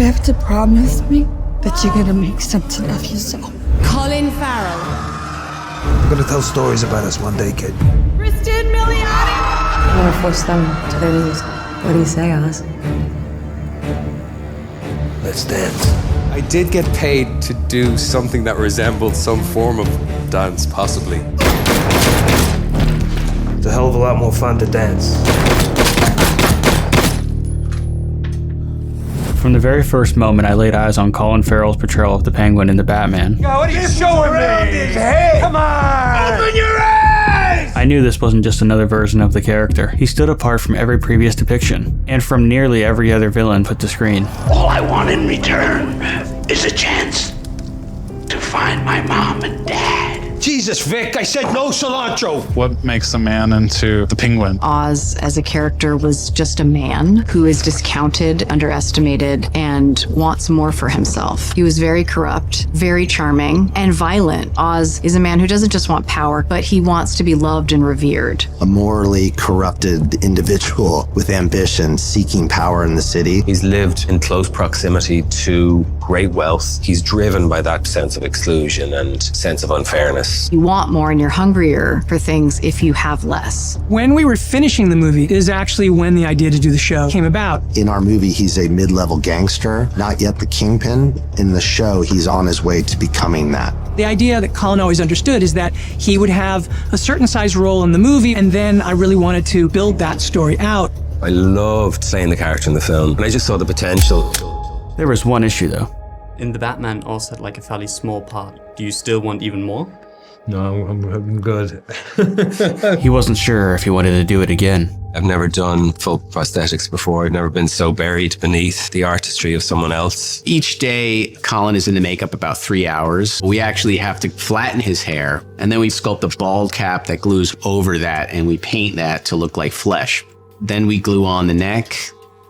have to promise me that you're gonna make something of yourself. Colin Farrell. I'm gonna tell stories about us one day, kid. Cristin, milioti. I'm gonna force them to their knees. What do you say, Oz? Let's dance. I did get paid to do something that resembled some form of dance, possibly. It's a hell of a lot more fun to dance. From the very first moment I laid eyes on Colin Farrell's portrayal of the Penguin in The Batman, What are you showing me? His head. Come on! Open your eyes! I knew this wasn't just another version of the character. He stood apart from every previous depiction, and from nearly every other villain put to screen. All I want in return is a chance to find my mom and dad. Jesus, Vic, I said no cilantro. What makes a man into the Penguin? Oz, as a character, was just a man who is discounted, underestimated, and wants more for himself. He was very corrupt, very charming, and violent. Oz is a man who doesn't just want power, but he wants to be loved and revered. A morally corrupted individual with ambition, seeking power in the city. He's lived in close proximity to great wealth. He's driven by that sense of exclusion and sense of unfairness. You want more and you're hungrier for things if you have less. When we were finishing the movie is actually when the idea to do the show came about. In our movie, he's a mid-level gangster, not yet the kingpin. In the show, he's on his way to becoming that. The idea that Colin always understood is that he would have a certain size role in the movie, and then I really wanted to build that story out. I loved playing the character in the film, and I just saw the potential. There was one issue though. In The Batman also had like a fairly small part. Do you still want even more? No, I'm good. He wasn't sure if he wanted to do it again. I've never done full prosthetics before. I've never been so buried beneath the artistry of someone else. Each day, Colin is in the makeup about 3 hours. We actually have to flatten his hair, and then we sculpt a bald cap that glues over that, and we paint that to look like flesh. Then we glue on the neck,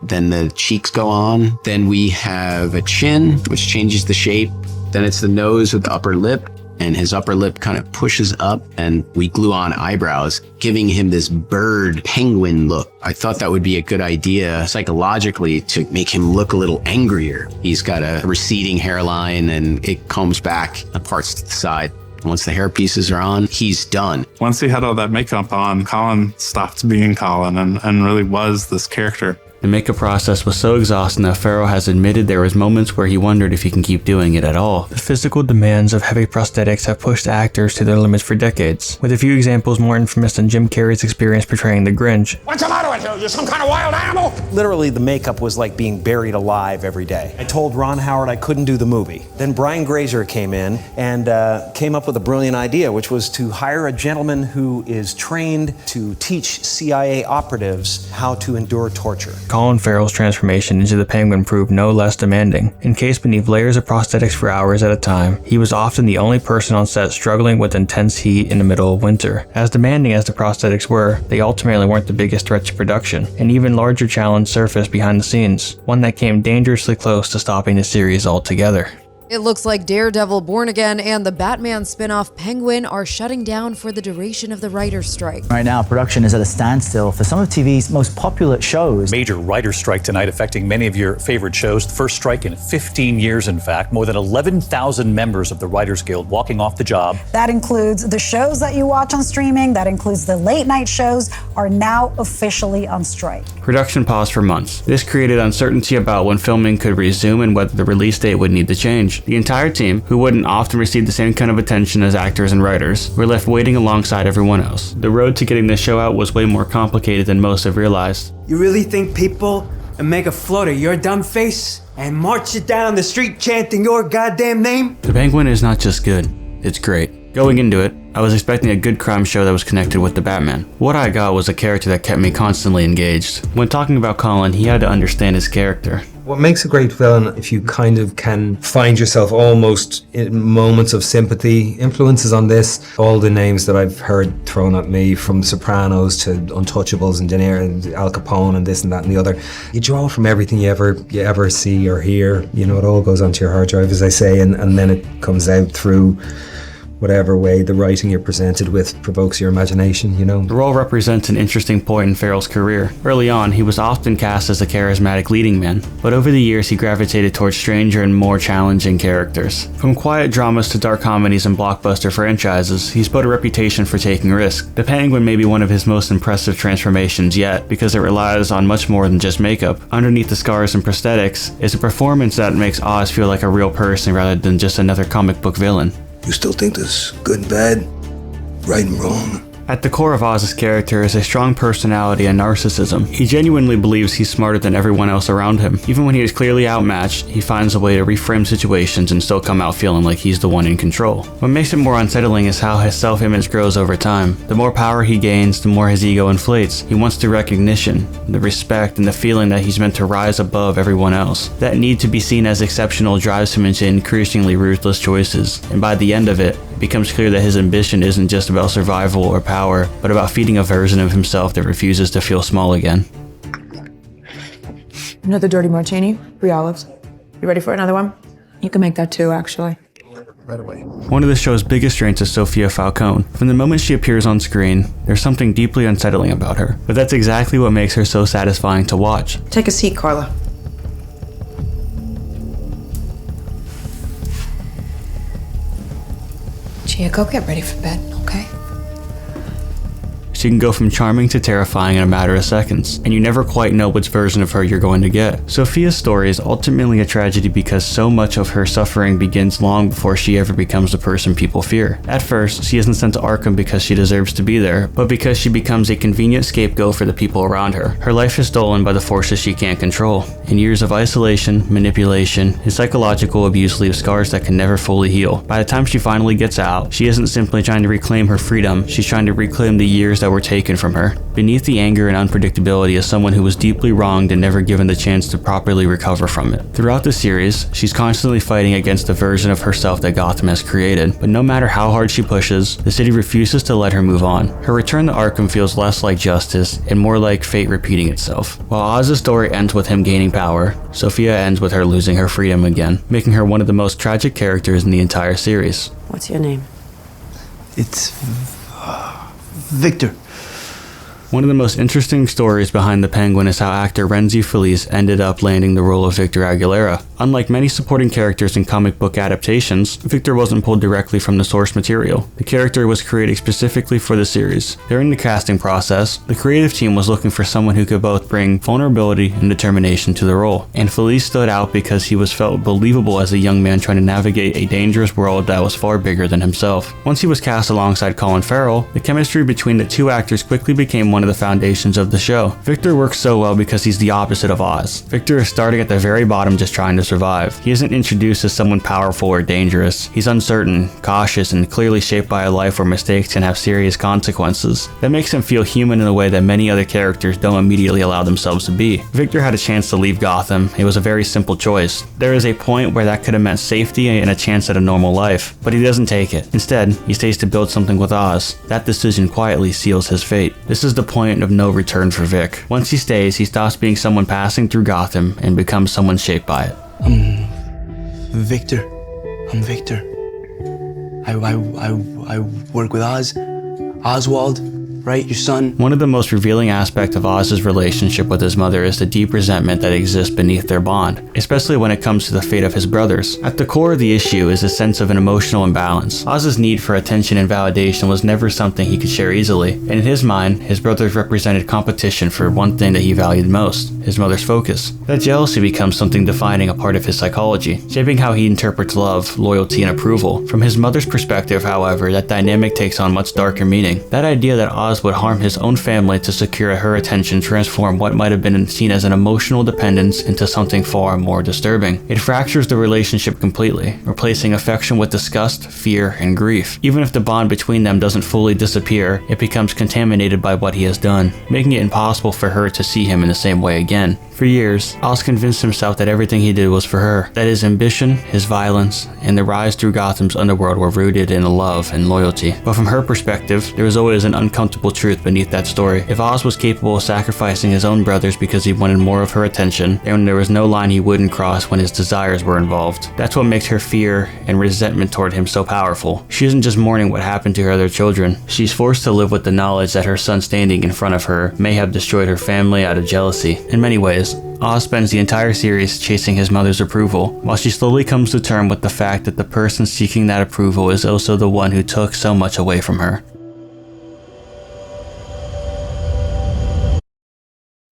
then the cheeks go on. Then we have a chin, which changes the shape. Then it's the nose with the upper lip, and his upper lip kind of pushes up, and we glue on eyebrows, giving him this bird penguin look. I thought that would be a good idea psychologically to make him look a little angrier. He's got a receding hairline and it combs back and parts to the side. Once the hair pieces are on, he's done. Once he had all that makeup on, Colin stopped being Colin and really was this character. The makeup process was so exhausting that Farrell has admitted there was moments where he wondered if he can keep doing it at all. The physical demands of heavy prosthetics have pushed actors to their limits for decades, with a few examples more infamous than Jim Carrey's experience portraying the Grinch. What's the matter with you? You some kind of wild animal? Literally, the makeup was like being buried alive every day. I told Ron Howard I couldn't do the movie. Then Brian Grazer came in and came up with a brilliant idea, which was to hire a gentleman who is trained to teach CIA operatives how to endure torture. Colin Farrell's transformation into the Penguin proved no less demanding. Encased beneath layers of prosthetics for hours at a time, he was often the only person on set struggling with intense heat in the middle of winter. As demanding as the prosthetics were, they ultimately weren't the biggest threat to production. An even larger challenge surfaced behind the scenes, one that came dangerously close to stopping the series altogether. It looks like Daredevil, Born Again, and the Batman spin-off Penguin are shutting down for the duration of the writer's strike. Right now, production is at a standstill for some of TV's most popular shows. Major writer's strike tonight affecting many of your favorite shows. The first strike in 15 years, in fact. More than 11,000 members of the Writers Guild walking off the job. That includes the shows that you watch on streaming. That includes the late night shows are now officially on strike. Production paused for months. This created uncertainty about when filming could resume and whether the release date would need to change. The entire team, who wouldn't often receive the same kind of attention as actors and writers, were left waiting alongside everyone else. The road to getting this show out was way more complicated than most have realized. You really think people will make a float of your dumb face and march it down the street chanting your goddamn name? The Penguin is not just good, it's great. Going into it, I was expecting a good crime show that was connected with the Batman. What I got was a character that kept me constantly engaged. When talking about Colin, he had to understand his character. What makes a great villain, if you kind of can find yourself almost in moments of sympathy. Influences on this, all the names that I've heard thrown at me, from Sopranos to Untouchables and De Niro and Al Capone and this and that and the other. You draw from everything you ever see or hear. You know, it all goes onto your hard drive, as I say, and then it comes out through whatever way the writing you're presented with provokes your imagination, you know? The role represents an interesting point in Farrell's career. Early on, he was often cast as a charismatic leading man, but over the years he gravitated towards stranger and more challenging characters. From quiet dramas to dark comedies and blockbuster franchises, he's built a reputation for taking risks. The Penguin may be one of his most impressive transformations yet, because it relies on much more than just makeup. Underneath the scars and prosthetics is a performance that makes Oz feel like a real person rather than just another comic book villain. You still think there's good and bad, right and wrong? At the core of Oz's character is a strong personality and narcissism. He genuinely believes he's smarter than everyone else around him. Even when he is clearly outmatched, he finds a way to reframe situations and still come out feeling like he's the one in control. What makes it more unsettling is how his self-image grows over time. The more power he gains, the more his ego inflates. He wants the recognition, the respect, and the feeling that he's meant to rise above everyone else. That need to be seen as exceptional drives him into increasingly ruthless choices, and by the end of it, it becomes clear that his ambition isn't just about survival or power, but about feeding a version of himself that refuses to feel small again. Another dirty martini, 3 olives. You ready for another one? You can make that too, actually. Right away. One of the show's biggest strengths is Sofia Falcone. From the moment she appears on screen, there's something deeply unsettling about her, but that's exactly what makes her so satisfying to watch. Take a seat, Carla. Gia, go get ready for bed, okay? She can go from charming to terrifying in a matter of seconds, and you never quite know which version of her you're going to get. Sofia's story is ultimately a tragedy because so much of her suffering begins long before she ever becomes the person people fear. At first, she isn't sent to Arkham because she deserves to be there, but because she becomes a convenient scapegoat for the people around her. Her life is stolen by the forces she can't control, and years of isolation, manipulation, and psychological abuse leave scars that can never fully heal. By the time she finally gets out, she isn't simply trying to reclaim her freedom, she's trying to reclaim the years that were taken from her. Beneath the anger and unpredictability is someone who was deeply wronged and never given the chance to properly recover from it. Throughout the series, she's constantly fighting against the version of herself that Gotham has created, but no matter how hard she pushes, the city refuses to let her move on. Her return to Arkham feels less like justice and more like fate repeating itself. While Oz's story ends with him gaining power, Sofia ends with her losing her freedom again, making her one of the most tragic characters in the entire series. What's your name? It's Victor. One of the most interesting stories behind the Penguin is how actor Renzi Feliz ended up landing the role of Victor Aguilera. Unlike many supporting characters in comic book adaptations, Victor wasn't pulled directly from the source material. The character was created specifically for the series. During the casting process, the creative team was looking for someone who could both bring vulnerability and determination to the role, and Feliz stood out because he was felt believable as a young man trying to navigate a dangerous world that was far bigger than himself. Once he was cast alongside Colin Farrell, the chemistry between the two actors quickly became one of the foundations of the show. Victor works so well because he's the opposite of Oz. Victor is starting at the very bottom just trying to survive. He isn't introduced as someone powerful or dangerous. He's uncertain, cautious, and clearly shaped by a life where mistakes can have serious consequences. That makes him feel human in a way that many other characters don't immediately allow themselves to be. Victor had a chance to leave Gotham. It was a very simple choice. There is a point where that could have meant safety and a chance at a normal life, but he doesn't take it. Instead, he stays to build something with Oz. That decision quietly seals his fate. This is the point of no return for Vic. Once he stays, he stops being someone passing through Gotham and becomes someone shaped by it. Victor. I'm Victor. I work with Oswald, right? Your son. One of the most revealing aspects of Oz's relationship with his mother is the deep resentment that exists beneath their bond, especially when it comes to the fate of his brothers. At the core of the issue is a sense of an emotional imbalance. Oz's need for attention and validation was never something he could share easily, and in his mind, his brothers represented competition for one thing that he valued most, his mother's focus. That jealousy becomes something defining a part of his psychology, shaping how he interprets love, loyalty, and approval. From his mother's perspective, however, that dynamic takes on much darker meaning. That idea that Oz would harm his own family to secure her attention transformed what might have been seen as an emotional dependence into something far more disturbing. It fractures the relationship completely, replacing affection with disgust, fear, and grief. Even if the bond between them doesn't fully disappear, it becomes contaminated by what he has done, making it impossible for her to see him in the same way again. For years, Oz convinced himself that everything he did was for her, that his ambition, his violence, and the rise through Gotham's underworld were rooted in love and loyalty. But from her perspective, there was always an uncomfortable simple truth beneath that story. If Oz was capable of sacrificing his own brothers because he wanted more of her attention, then there was no line he wouldn't cross when his desires were involved. That's what makes her fear and resentment toward him so powerful. She isn't just mourning what happened to her other children. She's forced to live with the knowledge that her son standing in front of her may have destroyed her family out of jealousy. In many ways, Oz spends the entire series chasing his mother's approval, while she slowly comes to terms with the fact that the person seeking that approval is also the one who took so much away from her.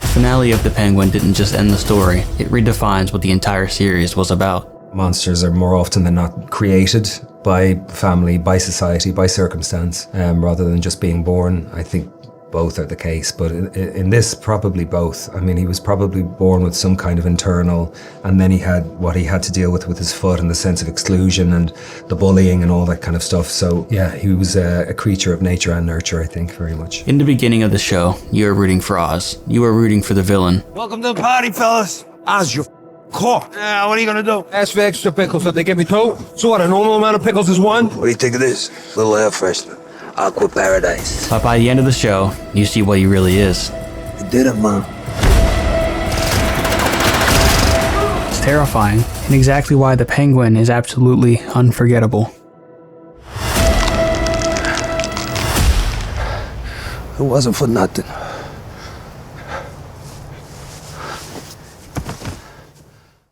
The finale of The Penguin didn't just end the story, it redefines what the entire series was about. Monsters are more often than not created by family, by society, by circumstance, rather than just being born. I think both are the case, but in this, probably both. I mean, he was probably born with some kind of internal, and then he had what he had to deal with his foot and the sense of exclusion and the bullying and all that kind of stuff. So yeah, he was a creature of nature and nurture, I think, very much. In the beginning of the show, you are rooting for Oz. You are rooting for the villain. Welcome to the party, fellas. Oz, you're caught. What are you gonna do? Ask for extra pickles, so they give me 2. So what, a normal amount of pickles is 1? What do you think of this? Little air freshener. Aqua paradise. But by the end of the show, you see what he really is. You did it, Mom. It's terrifying, and exactly why The Penguin is absolutely unforgettable. It wasn't for nothing.